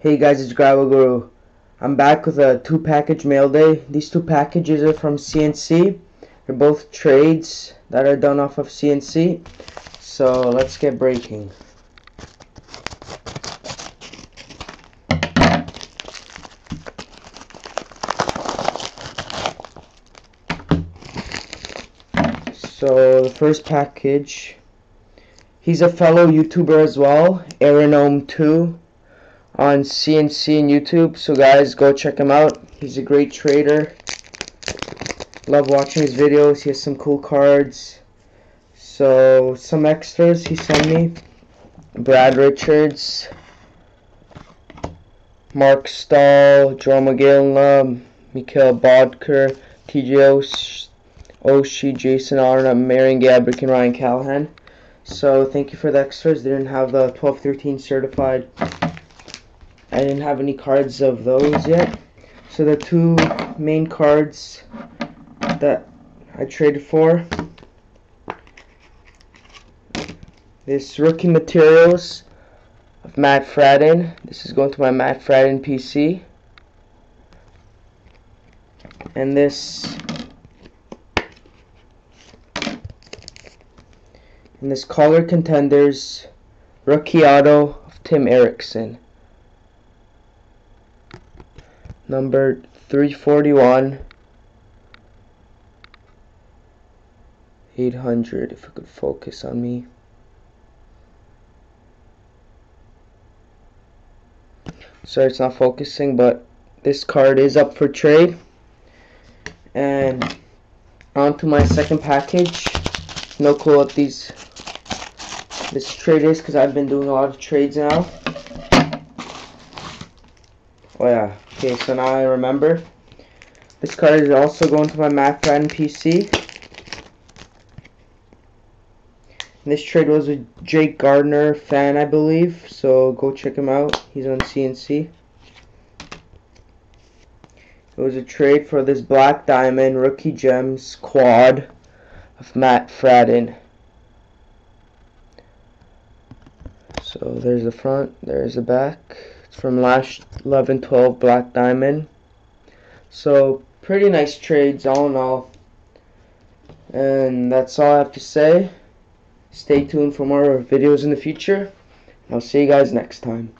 Hey guys, it's Gravel Guru. I'm back with a 2-package mail day. These 2 packages are from CnC. They're both trades that are done off of CnC. So let's get breaking. So the first package, he's a fellow YouTuber as well, Aaronome2 on CnC and YouTube. So guys, go check him out. He's a great trader. Love watching his videos. He has some cool cards. So some extras he sent me: Brad Richards, Mark Stahl, Joe McGill, Mikhail Bodker, TJ Oshie, Jason Arnott, Marion Gabrick, and Ryan Callahan. So thank you for the extras. They didn't have the 12-13 certified. I didn't have any cards of those yet. So the 2 main cards that I traded for: this Rookie Materials of Matt Fradden. This is going to my Matt Fradden PC. And this Caller Contenders Rookie Auto of Tim Erickson, number 341, 800. If it could focus on me. Sorry, it's not focusing, but this card is up for trade. And on to my second package. No clue what this trade is, because I've been doing a lot of trades now. Oh yeah, okay, so now I remember. This card is also going to my Matt Fradden PC. And this trade was a Jake Gardner fan, I believe, so go check him out. He's on CnC. It was a trade for this Black Diamond Rookie Gems quad of Matt Fradden. So there's the front, there's the back. It's from last 11-12 Black Diamond. So pretty nice trades all in all. And that's all I have to say. Stay tuned for more videos in the future. I'll see you guys next time.